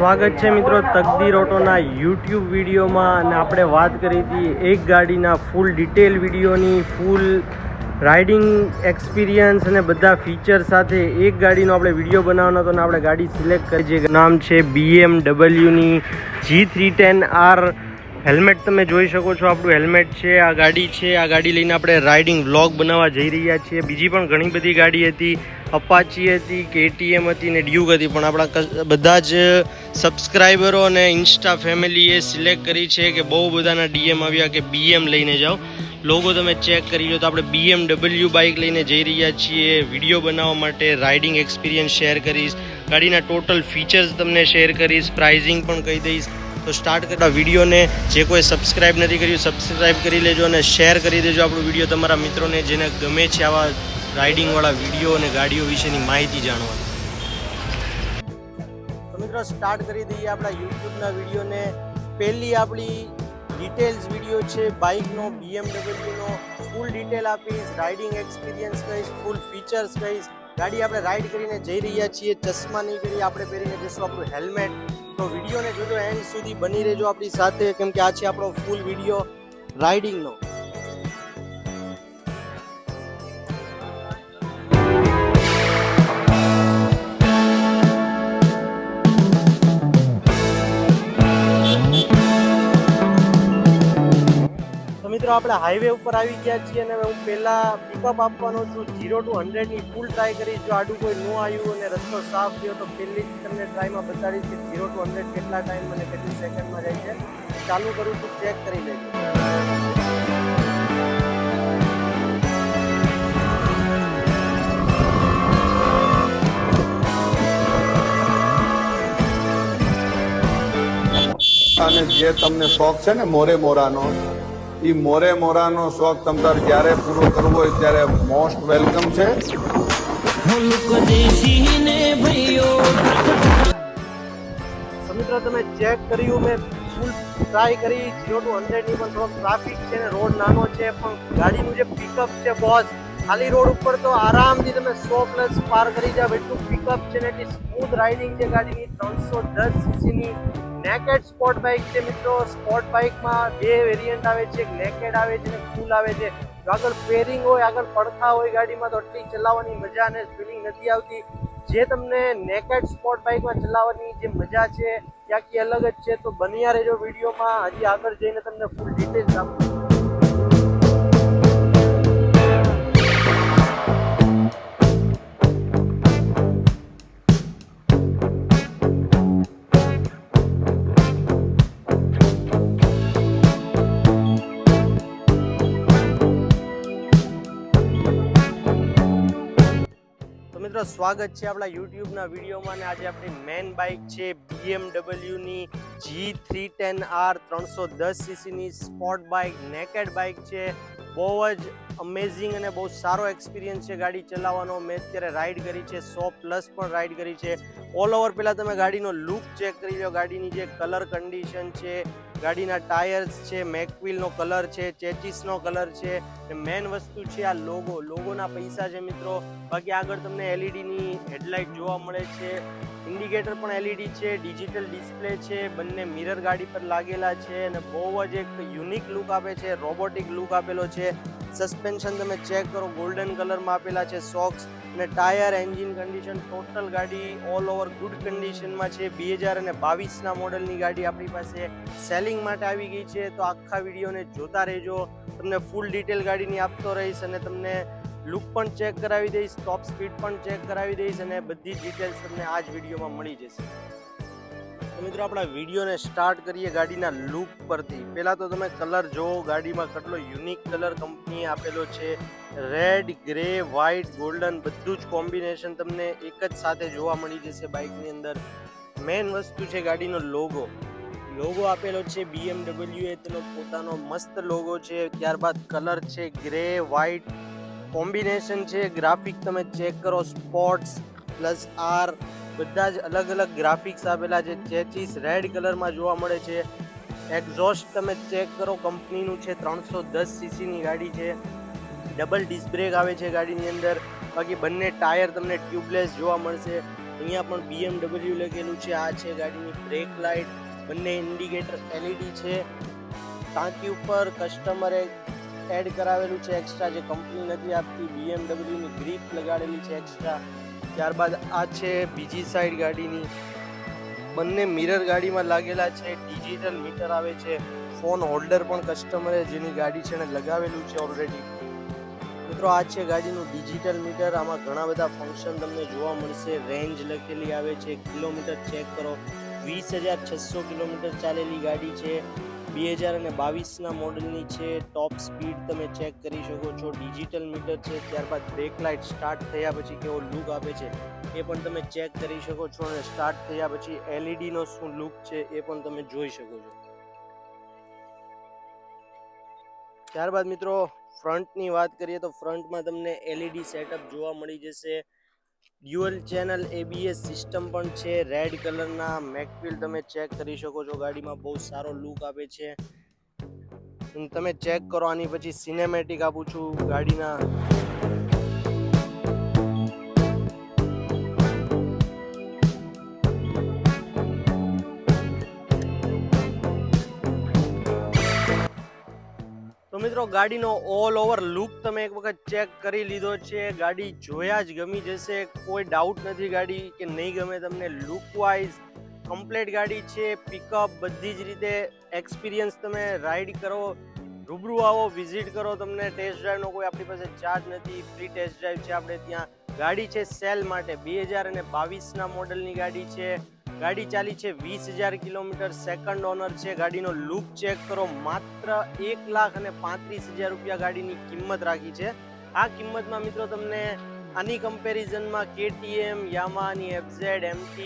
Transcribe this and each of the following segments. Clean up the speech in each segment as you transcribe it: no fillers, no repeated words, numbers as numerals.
સ્વાગત છે મિત્રો તકદીર ઓટોના યુટ્યુબ વિડીયોમાં અને આપણે વાત કરી હતી એક ગાડીના ફૂલ ડિટેલ વિડીયોની ફૂલ રાઇડિંગ એક્સપિરિયન્સ અને બધા ફીચર સાથે એક ગાડીનો આપણે વિડીયો બનાવવાનો હતો અને આપણે ગાડી સિલેક્ટ કરી જે નામ છે BMW ની G310R। હેલ્મેટ તમે જોઈ શકો છો, આપણું હેલ્મેટ છે, આ ગાડી છે। આ ગાડી લઈને આપણે રાઇડિંગ વ્લોગ બનાવવા જઈ રહ્યા છીએ। બીજી પણ ઘણી બધી ગાડી હતી, અપાચી હતી, KTM હતી ને ડ્યુક હતી, પણ આપણા બધા જ સબસ્ક્રાઈબરો અને ઇન્સ્ટા ફેમિલીએ સિલેક્ટ કરી છે કે બહુ બધાના DM આવ્યા કે BM લઈને જાઓ। લોગો તમે ચેક કરી લો તો આપણે BMW બાઇક લઈને જઈ રહ્યા છીએ વિડીયો બનાવવા માટે। રાઇડિંગ એક્સપિરિયન્સ શેર કરીશ, ગાડીના ટોટલ ફીચર્સ તમને શેર કરીશ, પ્રાઇઝિંગ પણ કહી દઈશ। તો સ્ટાર્ટ કરતા વિડીયોને જે કોઈ સબસ્ક્રાઇબ નથી કર્યું સબસ્ક્રાઇબ કરી લેજો અને શેર કરી દેજો આપણો વિડીયો તમારા મિત્રોને જેને ગમે છે આવા રાઇડિંગવાળા વિડીયો અને ગાડીઓ વિશેની માહિતી જાણવા। તો મિત્રો સ્ટાર્ટ કરી દઈએ આપણા યુટ્યુબના વિડીયોને। પહેલી આપણી ડિટેલ્સ વિડીયો છે બાઇકનો, BMWનો ફૂલ ડિટેલ આપીશ, રાઇડિંગ એક્સપિરિયન્સ કહીશ, ફૂલ ફીચર્સ કહીશ। ગાડી આપણે રાઇડ કરીને જઈ રહ્યા છીએ, ચશ્મા નહીં કરીએ, આપણે પહેરીને જઈશું આપણું હેલ્મેટ। તો વિડીયોને જોજો એન્ડ સુધી બની રહેજો આપણી સાથે, કેમ કે આ છે આપણો ફૂલ વિડીયો રાઇડિંગનો। તો મિત્રો આપણે હાઈવે ઉપર આવી ગયા છીએ અને હું પહેલા પિકઅપ આપવાનો છું। 0 to 100 ની ફૂલ ટ્રાય કરીશ। જો આડું કોઈ ન આવ્યું અને રસ્તો સાફ થયો તો પહેલી જ તમને ટ્રાયમાં બતાડીશ કે 0 to 100 કેટલા ટાઈમ અને કેટલી સેકન્ડમાં જાય છે। ચાલુ કરું છું, ચેક કરી લેજો। અને જે તમને શોખ છે ને મોરે મોરાનો, એ મોરે મોરાનો શોખ તમારે જ્યારે પૂરો કરવો હોય ત્યારે મોસ્ટ વેલકમ છે। મિત્રો તમે ચેક કર્યું, મેં ફૂલ ટ્રાય કરી 0 to 100 ની, પણ થોડોક ટ્રાફિક છે ને રોડ નાનો છે, પણ ગાડીનું જે પિકઅપ છે બોસ, ખાલી રોડ ઉપર તો આરામથી તમે 100+ પાર કરી જાવ એટલું પિકઅપ છે ને એટલી સ્મૂથ રાઇડિંગ છે ગાડીની। 310 સીસીની નેકેડ સ્પોર્ટ બાઇક છે મિત્રો। સ્પોર્ટ બાઇકમાં બે વેરિયન્ટ આવે છે, એક નેકેડ આવે છે ને ફૂલ આવે છે। જો આગળ ફેરિંગ હોય, આગળ પડખા હોય ગાડીમાં તો એટલી ચલાવવાની મજા અને ફિલિંગ નથી આવતી જે તમને નેકેડ સ્પોર્ટ બાઇકમાં ચલાવવાની જે મજા છે એ આખી અલગ જ છે। તો બન્યા રહેજો વિડીયોમાં, હજી આગળ જઈને તમને ફૂલ ડિટેલ્સ આપું। મિત્રો સ્વાગત છે આપણા યુટ્યુબના વિડીયોમાં અને આજે આપણી મેન બાઇક છે BMW ની G310R। 310 સીસીની સ્પોર્ટ બાઇક, નેકેડ બાઇક છે। બહુ જ અમેઝિંગ અને બહુ સારો એક્સપિરિયન્સ છે ગાડી ચલાવવાનો। મેં અત્યારે રાઇડ કરી છે, 100+ પણ રાઇડ કરી છે। ઓલ ઓવર પહેલાં તમે ગાડીનો લુક ચેક કરી લો, ગાડીની જે કલર કન્ડિશન છે, ગાડીના ટાયર્સ છે, મેકવિલનો કલર છે, ચેચિસનો કલર છે, મેન વસ્તુ છે આ લોગોના પૈસા છે મિત્રો। બાકી આગળ તમને LEDની હેડલાઇટ જોવા મળે છે, ઇન્ડિકેટર પણ LED છે, ડિજિટલ ડિસ્પ્લે છે, બંને મિરર ગાડી પર લાગેલા છે અને બહુ જ એક યુનિક લુક આપે છે, રોબોટિક લુક આપેલો છે। સસ્પેન્શન તમે ચેક કરો, ગોલ્ડન કલરમાં આપેલા છે, શોક્સ અને ટાયર, એન્જિન કન્ડિશન, ટોટલ ગાડી ઓલ ઓવર ગુડ કન્ડિશનમાં છે। 2022ના મોડલની ગાડી આપણી પાસે સેલિંગ માટે આવી ગઈ છે। તો આખા વિડીયોને જોતા રહેજો, તમને ફૂલ ડિટેલ ગાડીની આપતો રહીશ અને તમને લુક પણ ચેક કરાવી દઈશ, ટોપ સ્પીડ પણ ચેક કરાવી દઈશ અને બધી ડિટેલ્સ તમને આ જ વિડીયોમાં મળી જશે। તો મિત્રો આપણા વિડીયોને સ્ટાર્ટ કરીએ ગાડીના લુક પરથી। પહેલાં તો તમે કલર જોવો, ગાડીમાં કેટલો યુનિક કલર કંપનીએ આપેલો છે। રેડ, ગ્રે, વ્હાઇટ, ગોલ્ડન બધું જ કોમ્બિનેશન તમને એક જ સાથે જોવા મળી જશે બાઇકની અંદર। મેઇન વસ્તુ છે ગાડીનો લોગો આપેલો છે BMW એ તેનો પોતાનો મસ્ત લોગો છે। ત્યારબાદ કલર છે ગ્રે, વ્હાઇટ કોમ્બિનેશન છે। ગ્રાફિક તમે ચેક કરો, સ્પોર્ટ્સ +R બધા જ અલગ અલગ ગ્રાફિક્સ આપેલા છે। ચેચિસ રેડ કલરમાં જોવા મળે છે। એક્ઝોસ્ટ તમે ચેક કરો, કંપનીનું છે, 310 સીસીની ગાડી છે। ડબલ ડિસ્ક બ્રેક આવે છે ગાડીની અંદર। બાકી બંને ટાયર તમને ટ્યુબલેસ જોવા મળશે। અહીંયા પણ BMW લખેલું છે. આ છે ગાડીની બ્રેક લાઇટ, બંને ઇન્ડિકેટર LED છે. ટાંકી ઉપર કસ્ટમરે એડ કરાવેલું છે એક્સ્ટ્રા, જે કંપની નથી આપતી. BMW ની ગ્રીપ લગાડેલી છે એક્સ્ટ્રા. ત્યારબાદ આ છે બીજી સાઈડ ગાડીની. બંને મિરર ગાડીમાં લાગેલા છે. ડિજિટલ મીટર આવે છે. ફોન હોલ્ડર પણ કસ્ટમરે જેની ગાડી છે એને લગાવેલું છે ઓલરેડી. મિત્રો આ છે ગાડીનું ડિજિટલ મીટર. આમાં ઘણા બધા ફંક્શન તમને જોવા મળશે. રેન્જ લખેલી આવે છે. કિલોમીટર ચેક કરો, 20,600 કિલોમીટર ચાલેલી ગાડી છે. 2022ના મોડલની છે. ટોપ સ્પીડ તમે ચેક કરી શકો છો. ડિજિટલ મીટર છે. ત્યારબાદ બ્રેક લાઇટ સ્ટાર્ટ થયા પછી કેવો લુક આપે છે એ પણ તમે ચેક કરી શકો છો, અને સ્ટાર્ટ થયા પછી LED નો શું લુક છે એ પણ તમે જોઈ શકો છો. ત્યારબાદ મિત્રો ફ્રન્ટની વાત કરીએ તો ફ્રન્ટમાં તમને LED સેટઅપ જોવા મળી જશે. ડ્યુઅલ ચેનલ ABS સિસ્ટમ પણ છે. રેડ કલરના મેકફિલ તમે ચેક કરી શકો છો. ગાડીમાં બહુ સારો લુક આપે છે. તમે ચેક કરો. આની પછી સિનેમેટિક આપું છું ગાડીના. તો મિત્રો ગાડીનો ઓલ ઓવર લુક તમે એક વખત ચેક કરી લીધો છે. ગાડી જોયા જ ગમી જશે, કોઈ ડાઉટ નથી ગાડી કે નહીં ગમે તમને. લુક વાઇઝ કમ્પ્લીટ ગાડી છે. પિકઅપ બધી જ રીતે એક્સપિરિયન્સ તમે રાઈડ કરો, રૂબરૂ આવો, વિઝિટ કરો. તમને ટેસ્ટ ડ્રાઈવનો કોઈ આપણી પાસે ચાર્જ નથી, ફ્રી ટેસ્ટ ડ્રાઈવ છે આપણે ત્યાં. ગાડી છે સેલ માટે. 2022ના મોડલની ગાડી છે. ગાડી ચાલી છે 20,000 કિલોમીટર. સેકન્ડ ઓનર છે. ગાડીનો લુક ચેક કરો. માત્ર 1,35,000 રૂપિયા ગાડીની કિંમત રાખી છે. આ કિંમતમાં મિત્રો તમને આની કમ્પેરિઝનમાં KTM, યામાહાની FZ, MT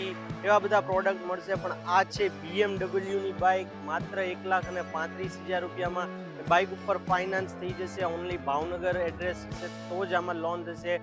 એવા બધા પ્રોડક્ટ મળશે, પણ આ છે BMW ની બાઇક માત્ર 1,35,000 રૂપિયામાં. બાઇક ઉપર ફાઇનાન્સ થઈ જશે. ઓનલી ભાવનગર એડ્રેસ છે તો જ આમાં લોન થશે.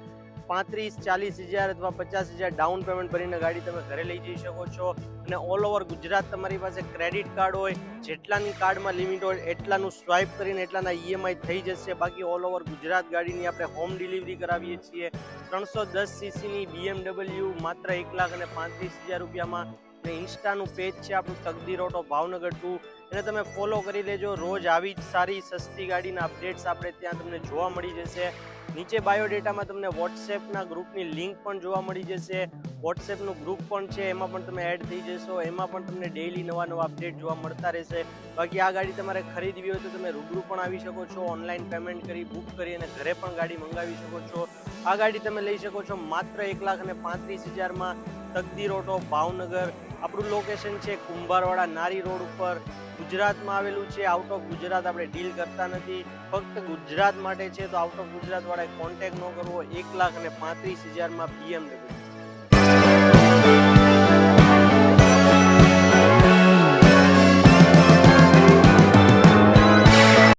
35-40,000 અથવા 50,000 ડાઉન પેમેન્ટ ભરીને ગાડી તમે ઘરે લઈ જઈ શકો છો. અને ઓલ ઓવર ગુજરાત તમારી પાસે ક્રેડિટ કાર્ડ હોય, જેટલાની કાર્ડમાં લિમિટ હોય એટલાનું સ્વાઇપ કરીને એટલાના EMI થઈ જશે. બાકી ઓલ ઓવર ગુજરાત ગાડીની આપણે હોમ ડિલિવરી કરાવીએ છીએ. 310 સીસીની BMW માત્ર 1,35,000 રૂપિયામાં. અને ઇન્સ્ટાનું પેજ છે આપણું તકદીર ઓટો ભાવનગર 2, એને તમે ફોલો કરી લેજો. રોજ આવી જ સારી સસ્તી ગાડીના અપડેટ્સ આપણે ત્યાં તમને જોવા મળી જશે. નીચે બાયોડેટામાં તમને વોટ્સએપના ગ્રુપની લિંક પણ જોવા મળી જશે. વોટ્સએપનું ગ્રુપ પણ છે, એમાં પણ તમે એડ થઈ જશો. એમાં પણ તમને ડેઈલી નવા અપડેટ જોવા મળતા રહેશે. બાકી આ ગાડી તમારે ખરીદવી હોય તો તમે રૂબરૂ પણ આવી શકો છો. ઓનલાઈન પેમેન્ટ કરી, બુક કરી અને ઘરે પણ ગાડી મંગાવી શકો છો. આ ગાડી તમે લઈ શકો છો માત્ર 1,35,000માં. તકદીર ઓટો ભાવનગર. આપણું લોકેશન છે કુંભારવાડા નારી રોડ ઉપર, ગુજરાતમાં આવેલું છે. આઉટ ઓફ ગુજરાત આપણે ડીલ કરતા નથી, ફક્ત ગુજરાત માટે છે. તો આઉટ ઓફ ગુજરાત વાળાએ કોન્ટેક્ટ ન કરવો. 1,35,000માં BMW.